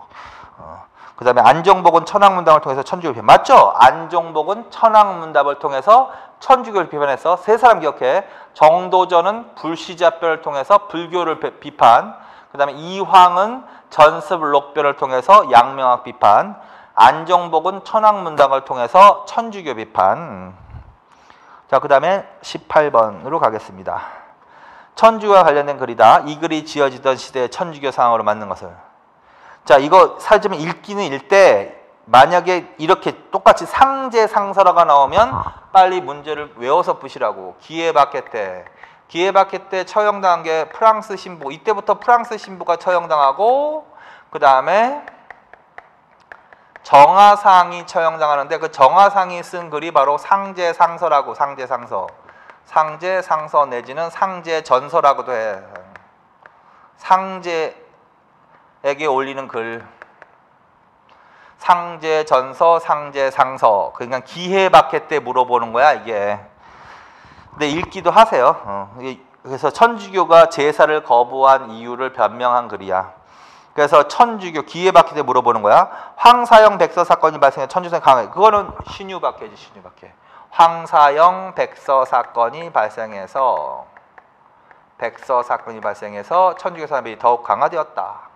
S1: 그 다음에 안종복은 천황문답을 통해서 천주교를 비판. 맞죠? 안종복은 천황문답을 통해서 천주교를 비판해서 세 사람 기억해. 정도전은 불시자별을 통해서 불교를 비판. 그 다음에 이황은 전습록별을 통해서 양명학 비판. 안종복은 천황문답을 통해서 천주교 비판. 자, 그 다음에 18번으로 가겠습니다. 천주교와 관련된 글이다. 이 글이 지어지던 시대의 천주교 상황으로 맞는 것을. 자, 이거 사실 읽기는 읽되 만약에 이렇게 똑같이 상제상설화가 나오면 빨리 문제를 외워서 푸시라고. 기에 박해 때 처형당한 게 프랑스 신부. 이때부터 프랑스 신부가 처형당하고 그 다음에 정하상이 처형당하는데 그 정하상이 쓴 글이 바로 상제상서라고. 상제상서 내지는 상제전서라고도 해. 상제에게 올리는 글. 상제전서, 상제상서. 그러니까 기해박해 때 물어보는 거야 이게. 근데 읽기도 하세요. 그래서 천주교가 제사를 거부한 이유를 변명한 글이야. 그래서 천주교 기해박해 때 물어보는 거야. 황사영 백서 사건이 발생해 천주교에 강해. 그거는 신유박해지, 신유박해. 황사영 백서 사건이 발생해서 천주교 사람들이 더욱 강화되었다.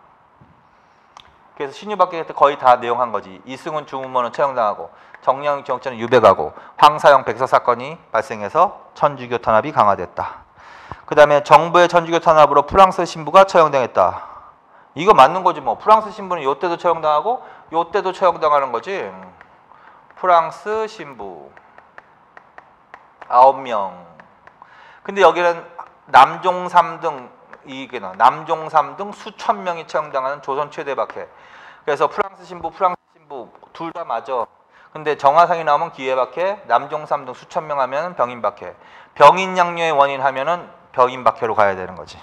S1: 그래서 신유박해 때 거의 다 내용한 거지. 이승훈 주문모는 처형당하고 정량 정전은 유배가고 황사영 백서 사건이 발생해서 천주교 탄압이 강화됐다. 그 다음에 정부의 천주교 탄압으로 프랑스 신부가 처형당했다. 이거 맞는 거지 뭐. 프랑스 신부는 요때도 처형당하고 요때도 처형당하는 거지. 프랑스 신부 9명. 근데 여기는 남종 3등 남종 3등 수천 명이 처형당하는 조선 최대 박해. 그래서 프랑스 신부 둘 다 맞아. 근데 정하상이 나오면 기해 박해, 남종 3등 수천 명 하면 병인 박해. 병인 양녀의 원인 하면은 병인 박해로 가야 되는 거지.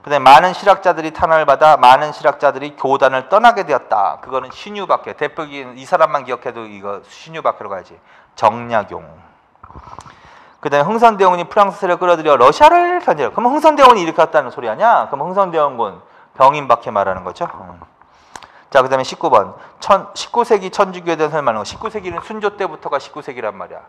S1: 그다음에 많은 실학자들이 탄압을 받아 많은 실학자들이 교단을 떠나게 되었다. 그거는 신유 박해. 대표적인 이 사람만 기억해도 이거 신유 박해로 가야지. 정약용. 그 다음에 흥선대원군이 프랑스 세력을 끌어들여 러시아를 견제해. 그럼 흥선대원군이 일으켰다는 소리 아니야? 그럼 흥선대원군 병인박해 말하는 거죠. 자, 그 다음에 19번. 19세기 천주교에 대해서 말하는 거. 19세기는 순조 때부터가 19세기란 말이야.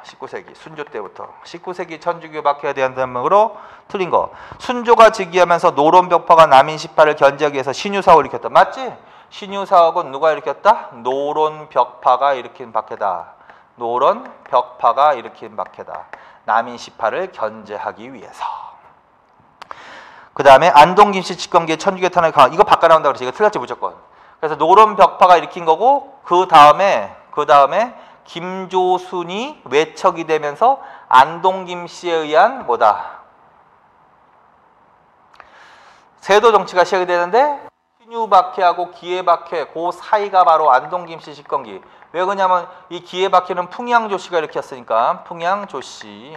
S1: 19세기 순조 때부터. 19세기 천주교 박해에 대한 대목으로 틀린 거. 순조가 즉위하면서 노론벽파가 남인 시파를 견제하기 위해서 신유사업을 일으켰다. 맞지? 신유사업은 누가 일으켰다? 노론벽파가 일으킨 박해다. 노론벽파가 일으킨 박해다. 남인 시파를 견제하기 위해서. 그 다음에 안동김씨 집권기에 천주교 탄압이 강화. 이거 바꿔 나온다 그러지. 이거 틀렸지 무조건. 그래서 노론벽파가 일으킨 거고 그 다음에 김조순이 외척이 되면서 안동김씨에 의한 뭐다? 세도 정치가 시작이 되는데 신유박해하고 기해박해 그 사이가 바로 안동김씨 집권기. 왜 그러냐면 이 기해박해는 풍양조씨가 일으켰으니까 풍양조씨.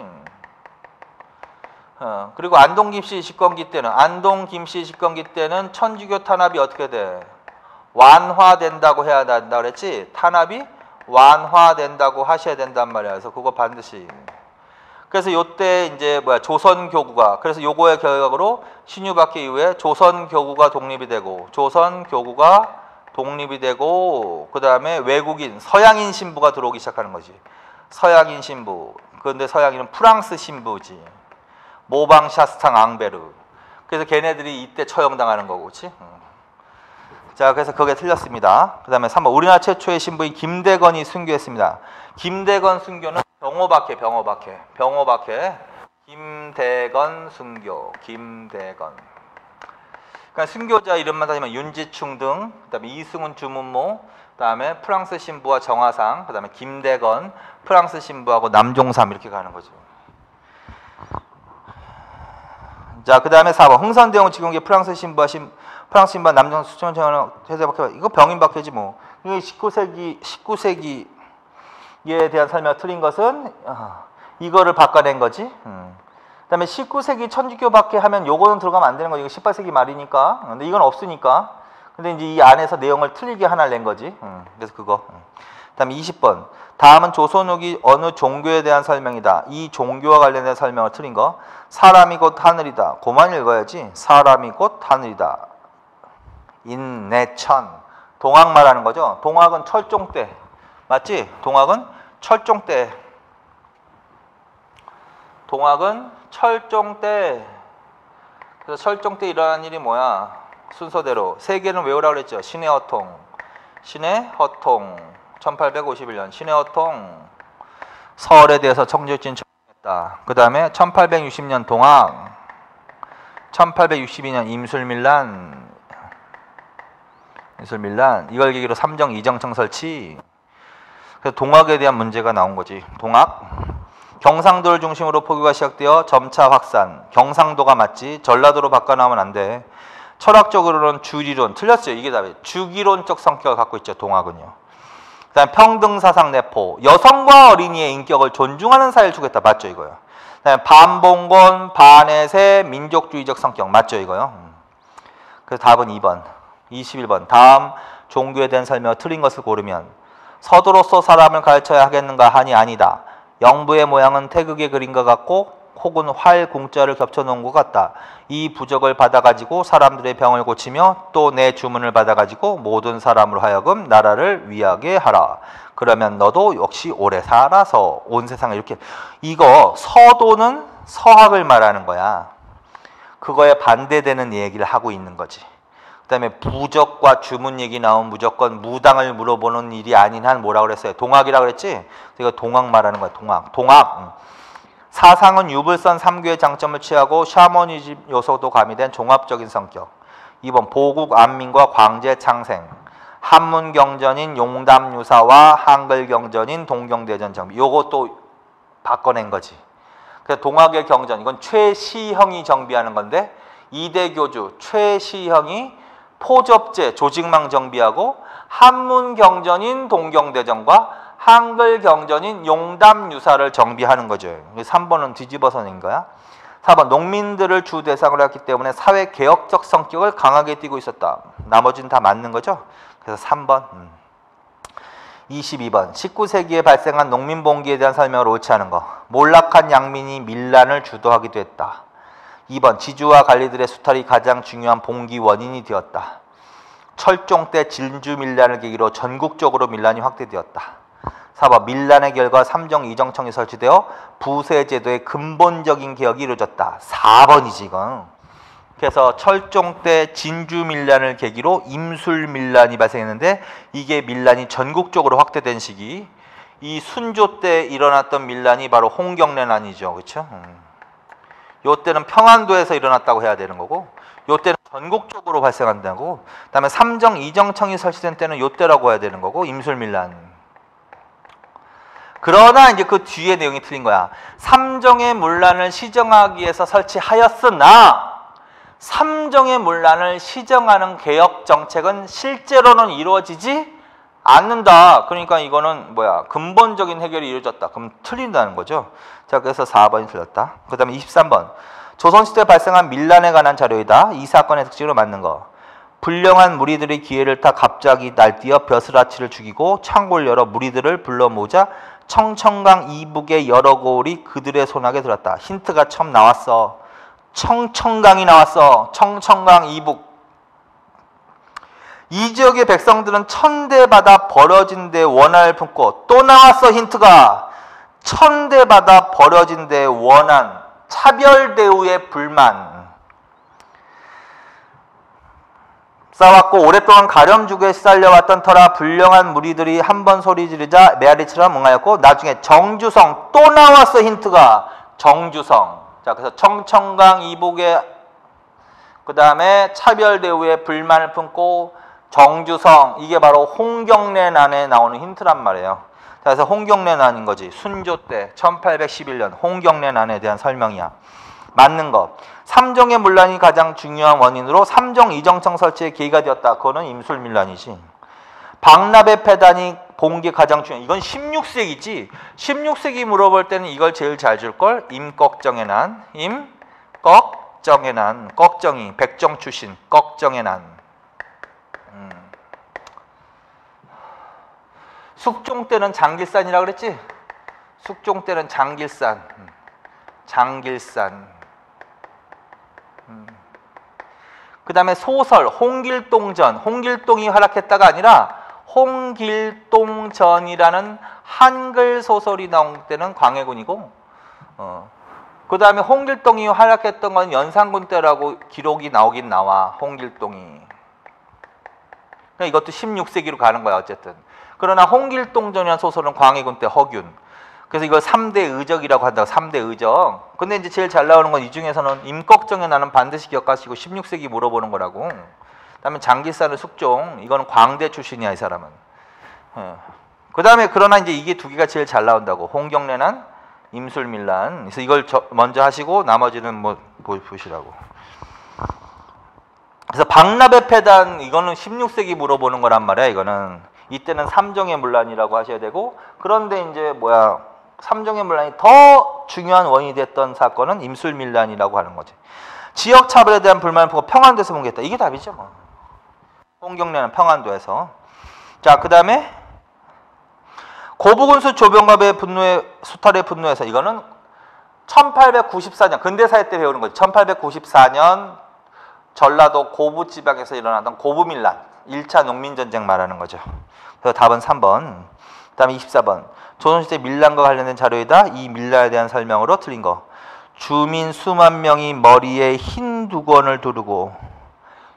S1: 그리고 안동김씨 집권기 때는 천주교 탄압이 어떻게 돼? 완화된다고 해야 된다 그랬지? 탄압이 완화된다고 하셔야 된단 말이야. 그래서 그거 반드시. 그래서 요때 이제 조선교구가, 그래서 요거의 결과로 신유박해 이후에 조선교구가 독립이 되고, 그 다음에 외국인, 서양인 신부가 들어오기 시작하는 거지. 서양인 신부. 그런데 서양인은 프랑스 신부지. 모방 샤스탕 앙베르. 그래서 걔네들이 이때 처형당하는 거고, 그렇지? 자, 그래서 그게 틀렸습니다. 그 다음에 3번. 우리나라 최초의 신부인 김대건이 순교했습니다. 김대건 순교는 병호박해. 김대건 순교. 김대건. 그러니까 순교자 이름만 다니면 윤지충 등, 그 다음에 이승훈 주문모, 그 다음에 프랑스 신부와 정화상, 그 다음에 김대건, 프랑스 신부하고 남종삼 이렇게 가는 거죠. 자, 그 다음에 4번. 흥선대원 직원계 프랑스 신부와 남종 수천천원 해제박해. 이거 병인박해지 뭐. 이게 19세기에 대한 설명을 틀린 것은 이거를 바꿔낸 거지. 그 다음에 19세기 천주교 박해 하면 요거는 들어가면 안 되는 거지. 이거 18세기 말이니까. 근데 이건 없으니까. 근데 이제 이 안에서 내용을 틀리게 하나를 낸 거지. 그래서 그거. 그 다음에 20번. 다음은 조선 후기 어느 종교에 대한 설명이다. 이 종교와 관련된 설명을 틀린 거. 사람이 곧 하늘이다. 그만 읽어야지. 사람이 곧 하늘이다. 인내천. 동학 말하는 거죠. 동학은 철종 때. 맞지? 동학은 철종 때. 동학은 철종 때. 그래서 철종 때 일어난 일이 뭐야? 순서대로 세 개는 외우라고 그랬죠. 신의 허통. 1851년 신의 허통. 서울에 대해서 청주진 청했다. 그 다음에 1860년 동학. 1862년 임술밀란. 이걸 계기로 삼정 이정청 설치. 그래서 동학에 대한 문제가 나온 거지. 동학. 경상도를 중심으로 포교가 시작되어 점차 확산. 경상도가 맞지. 전라도로 바꿔나오면 안 돼. 철학적으로는 주리론. 틀렸어요. 이게 답이에요. 주기론적 성격을 갖고 있죠. 동학은요. 그 다음에 평등사상 내포. 여성과 어린이의 인격을 존중하는 사회를 추구했다. 맞죠 이거요. 그 다음에 반봉건, 반해세, 민족주의적 성격. 맞죠 이거요. 그래서 답은 2번. 21번. 다음 종교에 대한 설명을 틀린 것을 고르면 서도로서 사람을 가르쳐야 하겠는가 하니 아니다. 영부의 모양은 태극의 그림과 같고 혹은 활 궁자를 겹쳐놓은 것 같다. 이 부적을 받아가지고 사람들의 병을 고치며 또 내 주문을 받아가지고 모든 사람으로 하여금 나라를 위하게 하라. 그러면 너도 역시 오래 살아서 온 세상을 이렇게. 이거 서도는 서학을 말하는 거야. 그거에 반대되는 얘기를 하고 있는 거지. 그 다음에 부적과 주문 얘기 나오면 무조건 무당을 물어보는 일이 아닌 한 뭐라 그랬어요? 동학이라 그랬지? 이거 동학 말하는 거야. 동학. 사상은 유불선 3교의 장점을 취하고 샤머니즘 요소도 가미된 종합적인 성격. 2번 보국 안민과 광제 창생. 한문 경전인 용담유사와 한글 경전인 동경대전 정비. 요것도 바꿔낸 거지. 그래서 동학의 경전, 이건 최시형이 정비하는 건데 이대 교주 최시형이 포접제 조직망 정비하고 한문 경전인 동경대전과 한글 경전인 용담유사를 정비하는 거죠. 3번은 뒤집어서 낸 거야. 4번 농민들을 주 대상으로 했기 때문에 사회 개혁적 성격을 강하게 띠고 있었다. 나머지는 다 맞는 거죠. 그래서 3번. 22번. 19세기에 발생한 농민봉기에 대한 설명을 옳지 않은 거. 몰락한 양민이 밀란을 주도하기도 했다. 2번. 지주와 관리들의 수탈이 가장 중요한 봉기 원인이 되었다. 철종 때 진주 밀란을 계기로 전국적으로 밀란이 확대되었다. 4번. 밀란의 결과 삼정 이정청이 설치되어 부세제도의 근본적인 개혁이 이루어졌다. 4번이지 이건. 그래서 철종 때 진주 밀란을 계기로 임술 밀란이 발생했는데 이게 밀란이 전국적으로 확대된 시기. 이 순조 때 일어났던 밀란이 바로 홍경래난이죠. 그렇죠? 요때는 평안도에서 일어났다고 해야 되는 거고 요때는 전국적으로 발생한다고. 그다음에 삼정 이정청이 설치된 때는 요때라고 해야 되는 거고 임술 밀란. 그러나 이제 그 뒤에 내용이 틀린 거야. 삼정의 문란을 시정하기 위해서 설치하였으나 삼정의 문란을 시정하는 개혁 정책은 실제로는 이루어지지 않는다. 그러니까 이거는 뭐야? 근본적인 해결이 이루어졌다. 그럼 틀린다는 거죠. 자, 그래서 4번이 틀렸다. 그 다음에 23번. 조선시대에 발생한 밀란에 관한 자료이다. 이 사건의 특징으로 맞는 거. 불량한 무리들이 기회를 타 갑자기 날뛰어 벼슬아치를 죽이고 창고를 열어 무리들을 불러 모으자 청천강 이북의 여러 고을이 그들의 손아귀에 들었다. 힌트가 처음 나왔어. 청천강이 나왔어. 청천강 이북. 이 지역의 백성들은 천대받아 버려진 데 원한을 품고, 또 나왔어 힌트가. 천대받아 버려진 데 원한, 차별 대우의 불만. 싸웠고 오랫동안 가렴주에 시달려왔던 터라 불량한 무리들이 한 번 소리 지르자 메아리처럼 응하였고, 나중에 정주성, 또 나왔어 힌트가. 정주성. 자, 그래서 청천강 이북의 그 다음에 차별 대우의 불만을 품고 정주성, 이게 바로 홍경래난에 나오는 힌트란 말이에요. 자, 그래서 홍경래난인 거지. 순조 때 1811년 홍경래난에 대한 설명이야. 맞는 것. 삼정의 문란이 가장 중요한 원인으로 삼정 이정청 설치에 계기가 되었다. 그거는 임술밀란이지. 박납의 폐단이 본 게 가장 중요해. 이건 16세기지. 16세기 물어볼 때는 이걸 제일 잘 줄걸. 임꺽정의 난. 임꺽정의 난. 꺽정이 백정 출신. 꺽정의 난. 숙종 때는 장길산이라고 그랬지? 숙종 때는 장길산. 장길산. 그 다음에 소설 홍길동전. 홍길동이 활약했다가 아니라 홍길동전이라는 한글 소설이 나온 때는 광해군이고, 그 다음에 홍길동이 활약했던 건 연산군 때라고 기록이 나오긴 나와. 홍길동이. 그러니까 이것도 16세기로 가는 거야 어쨌든. 그러나 홍길동전이라는 소설은 광해군 때 허균. 그래서 이걸 3대 의적이라고 한다고. 3대 의적. 근데 이제 제일 잘 나오는 건 이 중에서는 임꺽정의 난은 반드시 기억하시고 16세기 물어보는 거라고. 그다음에 장길산은 숙종. 이거는 광대 출신이야 이 사람은. 그 다음에 그러나 이제 이게 두 개가 제일 잘 나온다고. 홍경래난, 임술밀란. 그래서 이걸 먼저 하시고 나머지는 뭐 보시라고. 그래서 박납의 폐단, 이거는 16세기 물어보는 거란 말이야. 이거는 이때는 삼정의 문란이라고 하셔야 되고, 그런데 이제 삼정의 문란이 더 중요한 원인이 됐던 사건은 임술밀란이라고 하는 거지. 지역 차별에 대한 불만을 보고 평안도에서 뭉개했다. 이게 답이죠 뭐. 홍경래는 평안도에서. 자, 그 다음에 고부군수 조병갑의 수탈의 분노에서, 이거는 1894년 근대사회 때 배우는 거지. 1894년 전라도 고부 지방에서 일어나던 고부밀란, 1차 농민전쟁 말하는 거죠. 그래서 답은 3번. 그 다음에 24번. 조선시대 밀란과 관련된 자료이다. 이 밀란에 대한 설명으로 틀린 거. 주민 수만 명이 머리에 흰 두건을 두르고.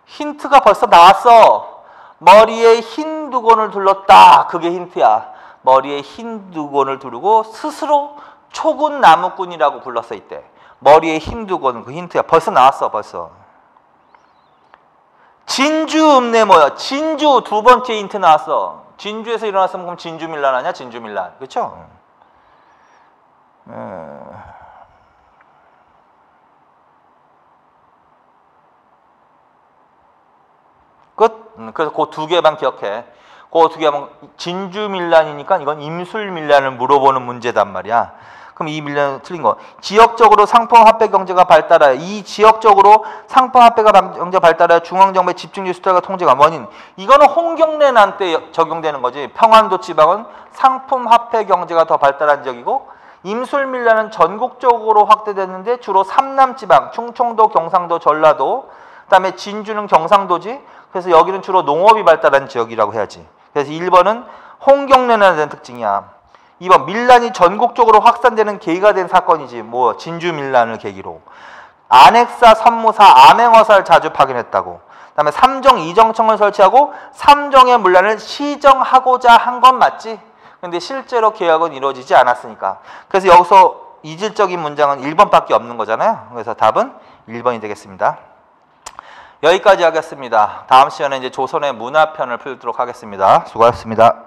S1: 힌트가 벌써 나왔어. 머리에 흰 두건을 둘렀다. 그게 힌트야. 머리에 흰 두건을 두르고 스스로 초군 나무꾼이라고 불렀어 이때. 머리에 흰 두건은 그 힌트야. 벌써 나왔어 벌써. 진주 읍내 뭐야? 진주 두 번째 힌트 나왔어. 진주에서 일어났으면 그럼 진주밀란 아니야? 진주밀란. 그렇죠? 끝? 그래서 그 두 개만 기억해. 그 두 개만. 진주밀란이니까 이건 임술밀란을 물어보는 문제단 말이야. 그럼 이 밀란은 틀린 거. 지역적으로 상품 화폐 경제가 발달하여, 이 지역적으로 상품 화폐 경제가 발달하여 중앙정부의 집중적 수탈과 통제가 원인. 이거는 홍경래난 때 적용되는 거지. 평안도 지방은 상품 화폐 경제가 더 발달한 지역이고, 임술밀란은 전국적으로 확대됐는데 주로 삼남 지방, 충청도, 경상도, 전라도, 그다음에 진주는 경상도지. 그래서 여기는 주로 농업이 발달한 지역이라고 해야지. 그래서 1번은 홍경래난에 대한 특징이야. 2번 밀란이 전국적으로 확산되는 계기가 된 사건이지. 뭐 진주 밀란을 계기로. 안핵사, 선무사, 암행어사를 자주 파견했다고. 그다음에 삼정 이정청을 설치하고 삼정의 문란을 시정하고자 한 건 맞지? 근데 실제로 계약은 이루어지지 않았으니까. 그래서 여기서 이질적인 문장은 1번밖에 없는 거잖아요. 그래서 답은 1번이 되겠습니다. 여기까지 하겠습니다. 다음 시간에 이제 조선의 문화편을 풀도록 하겠습니다. 수고하셨습니다.